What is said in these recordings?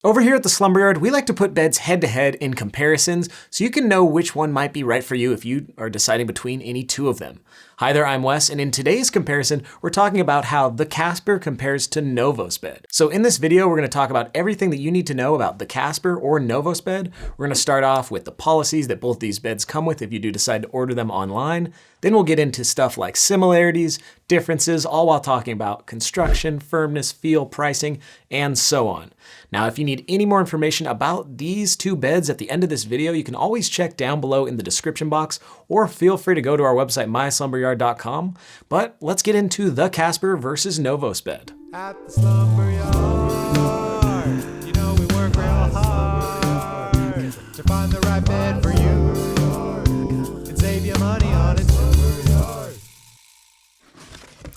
Over here at the Slumber Yard, we like to put beds head to head in comparisons so you can know which one might be right for you if you are deciding between any two of them. Hi there, I'm Wes, and in today's comparison, we're talking about how the Casper compares to Novosbed. So in this video, we're going to talk about everything that you need to know about the Casper or Novosbed. We're going to start off with the policies that both these beds come with if you do decide to order them online. Then we'll get into stuff like similarities, differences, all while talking about construction, firmness, feel, pricing, and so on. Now, if you need any more information about these two beds at the end of this video, you can always check down below in the description box, or feel free to go to our website, myslumberyard.com. But let's get into the Casper versus Novosbed. At the Slumber Yard, you know we work real hard to find the right bed for you and save you money on it.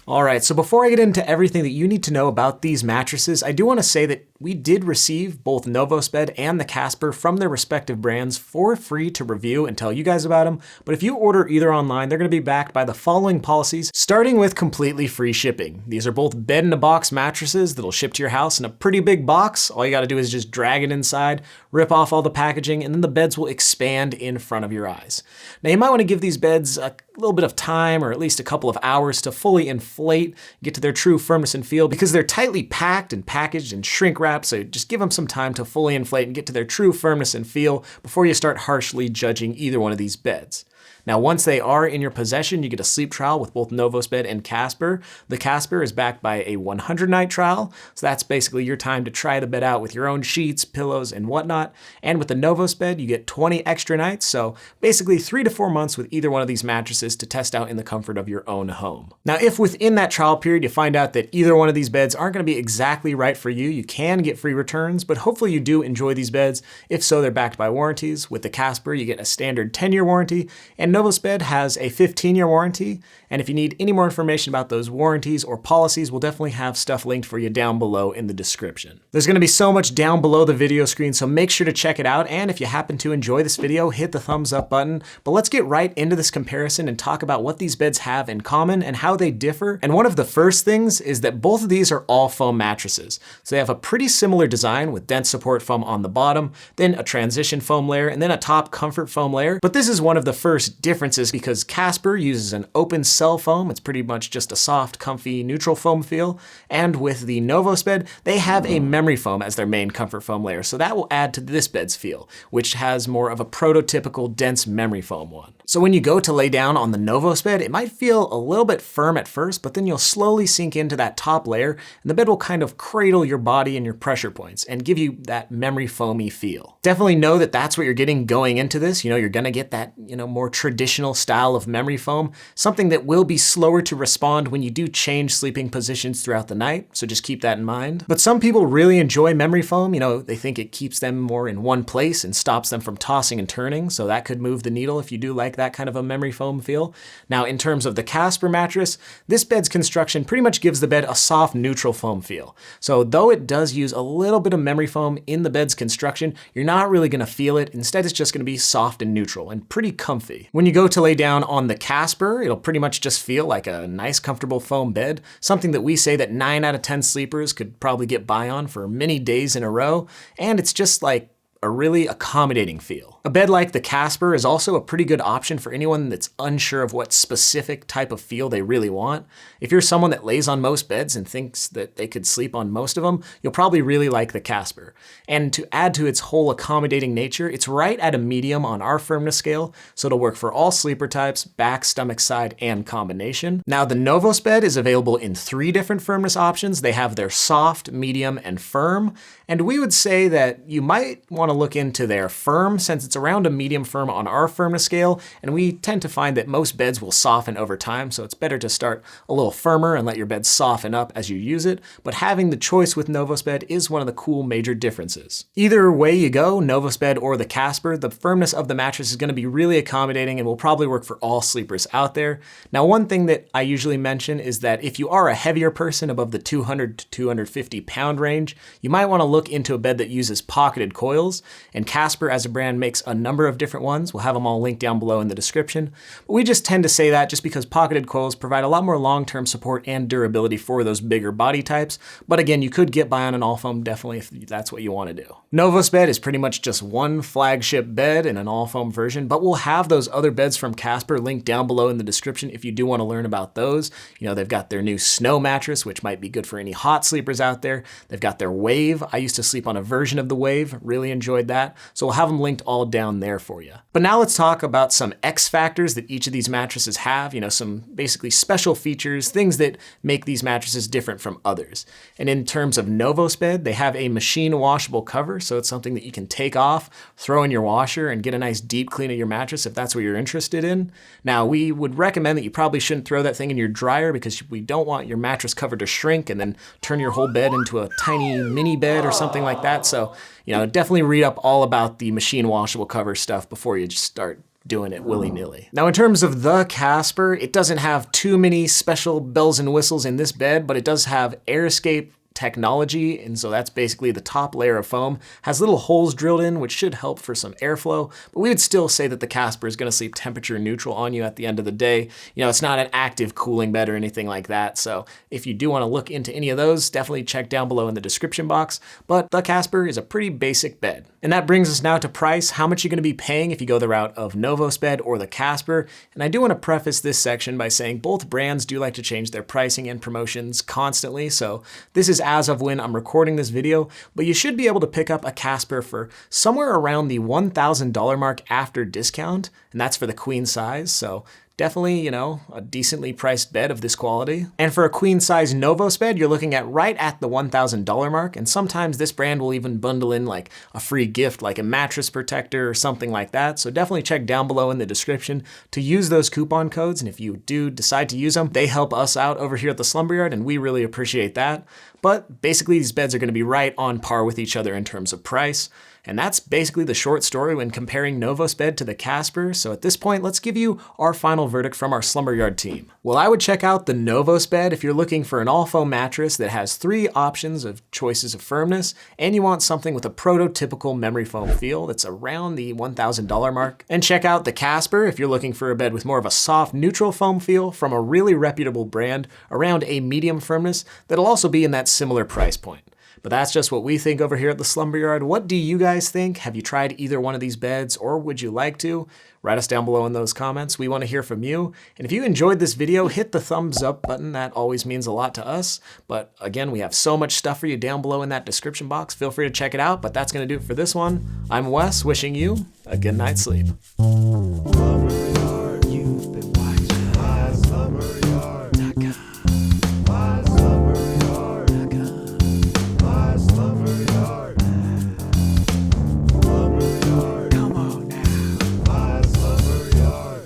All right, so before I get into everything that you need to know about these mattresses, I do want to say that we did receive both Novosbed and the Casper from their respective brands for free to review and tell you guys about them. But if you order either online, they're going to be backed by the following policies, starting with completely free shipping. These are both bed-in-a-box mattresses that'll ship to your house in a pretty big box. All you got to do is just drag it inside, rip off all the packaging, and then the beds will expand in front of your eyes. Now, you might want to give these beds a little bit of time, or at least a couple of hours, to fully inflate, get to their true firmness and feel, because they're tightly packed and packaged and shrink wrapped. So just give them some time to fully inflate and get to their true firmness and feel before you start harshly judging either one of these beds. Now, once they are in your possession, you get a sleep trial with both Novosbed and Casper. The Casper is backed by a 100-night trial, so that's basically your time to try the bed out with your own sheets, pillows, and whatnot. And with the Novosbed, you get 20 extra nights, so basically 3 to 4 months with either one of these mattresses to test out in the comfort of your own home. Now, if within that trial period you find out that either one of these beds aren't going to be exactly right for you, you can get free returns, but hopefully you do enjoy these beds. If so, they're backed by warranties. With the Casper, you get a standard 10-year warranty, and Novosbed has a 15-year warranty, and if you need any more information about those warranties or policies, we'll definitely have stuff linked for you down below in the description. There's going to be so much down below the video screen, so make sure to check it out, and if you happen to enjoy this video, hit the thumbs up button. But let's get right into this comparison and talk about what these beds have in common and how they differ. And one of the first things is that both of these are all foam mattresses. So they have a pretty similar design with dense support foam on the bottom, then a transition foam layer, and then a top comfort foam layer. But this is one of the first differences because Casper uses an open cell foam. It's pretty much just a soft, comfy, neutral foam feel. And with the Novosbed, they have a memory foam as their main comfort foam layer. So that will add to this bed's feel, which has more of a prototypical dense memory foam one. So when you go to lay down on the Novosbed, it might feel a little bit firm at first, but then you'll slowly sink into that top layer, and the bed will kind of cradle your body and your pressure points and give you that memory foamy feel. Definitely know that that's what you're getting going into this. You're gonna get that, more traditional style of memory foam, something that will be slower to respond when you do change sleeping positions throughout the night, so just keep that in mind. But some people really enjoy memory foam. They think it keeps them more in one place and stops them from tossing and turning, so that could move the needle if you do like that kind of a memory foam feel. Now, in terms of the Casper mattress, this bed's construction pretty much gives the bed a soft neutral foam feel. So though it does use a little bit of memory foam in the bed's construction, you're not really gonna feel it. Instead, it's just gonna be soft and neutral and pretty comfy. When you go to lay down on the Casper, it'll pretty much just feel like a nice, comfortable foam bed, something that we say that 9 out of 10 sleepers could probably get by on for many days in a row, and it's just like a really accommodating feel. A bed like the Casper is also a pretty good option for anyone that's unsure of what specific type of feel they really want. If you're someone that lays on most beds and thinks that they could sleep on most of them, you'll probably really like the Casper. And to add to its whole accommodating nature, it's right at a medium on our firmness scale, so it'll work for all sleeper types, back, stomach, side, and combination. Now, the Novosbed is available in 3 different firmness options. They have their soft, medium, and firm. And we would say that you might want to look into their firm, since it's around a medium firm on our firmness scale, and we tend to find that most beds will soften over time, so it's better to start a little firmer and let your bed soften up as you use it, but having the choice with Novosbed is one of the cool major differences. Either way you go, Novosbed or the Casper, the firmness of the mattress is going to be really accommodating and will probably work for all sleepers out there. Now, one thing that I usually mention is that if you are a heavier person above the 200 to 250 pound range, you might want to look into a bed that uses pocketed coils, and Casper as a brand makes a number of different ones. We'll have them all linked down below in the description. But we just tend to say that just because pocketed coils provide a lot more long-term support and durability for those bigger body types. But again, you could get by on an all foam definitely if that's what you want to do. Novosbed is pretty much just one flagship bed in an all foam version, but we'll have those other beds from Casper linked down below in the description if you do want to learn about those. You know, they've got their new snow mattress, which might be good for any hot sleepers out there. They've got their Wave. I used to sleep on a version of the Wave, really enjoyed that. So we'll have them linked all down there for you. But now let's talk about some X factors that each of these mattresses have, you know, some basically special features, things that make these mattresses different from others. And in terms of Novosbed, they have a machine washable cover, so it's something that you can take off, throw in your washer, and get a nice deep clean of your mattress if that's what you're interested in. Now, we would recommend that you probably shouldn't throw that thing in your dryer because we don't want your mattress cover to shrink and then turn your whole bed into a tiny mini bed or something like that. So, you know, definitely read up all about the machine washable cover stuff before you just start doing it willy-nilly. Now, in terms of the Casper, it doesn't have too many special bells and whistles in this bed, but it does have air escape technology, and so that's basically the top layer of foam, has little holes drilled in, which should help for some airflow, but we would still say that the Casper is going to sleep temperature neutral on you at the end of the day. You know, it's not an active cooling bed or anything like that, so if you do want to look into any of those, definitely check down below in the description box, but the Casper is a pretty basic bed. And that brings us now to price, how much you're going to be paying if you go the route of Novosbed or the Casper, and I do want to preface this section by saying both brands do like to change their pricing and promotions constantly, so this is as of when I'm recording this video, but you should be able to pick up a Casper for somewhere around the $1,000 mark after discount, and that's for the queen size, so definitely, you know, a decently priced bed of this quality. And for a queen size Novosbed, you're looking at right at the $1,000 mark, and sometimes this brand will even bundle in like a free gift like a mattress protector or something like that, so definitely check down below in the description to use those coupon codes, and if you do decide to use them, they help us out over here at the Slumber Yard, and we really appreciate that. But basically these beds are going to be right on par with each other in terms of price. And that's basically the short story when comparing Novosbed to the Casper. So at this point, let's give you our final verdict from our Slumber Yard team. Well, I would check out the Novosbed if you're looking for an all foam mattress that has 3 options of choices of firmness, and you want something with a prototypical memory foam feel that's around the $1,000 mark. And check out the Casper if you're looking for a bed with more of a soft, neutral foam feel from a really reputable brand around a medium firmness that'll also be in that similar price point. But that's just what we think over here at the Slumber Yard. What do you guys think? Have you tried either one of these beds, or would you like to? Write us down below in those comments. We want to hear from you. And if you enjoyed this video, hit the thumbs up button. That always means a lot to us. But again, we have so much stuff for you down below in that description box. Feel free to check it out, but that's going to do it for this one. I'm Wes, wishing you a good night's sleep.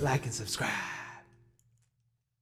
Like and subscribe.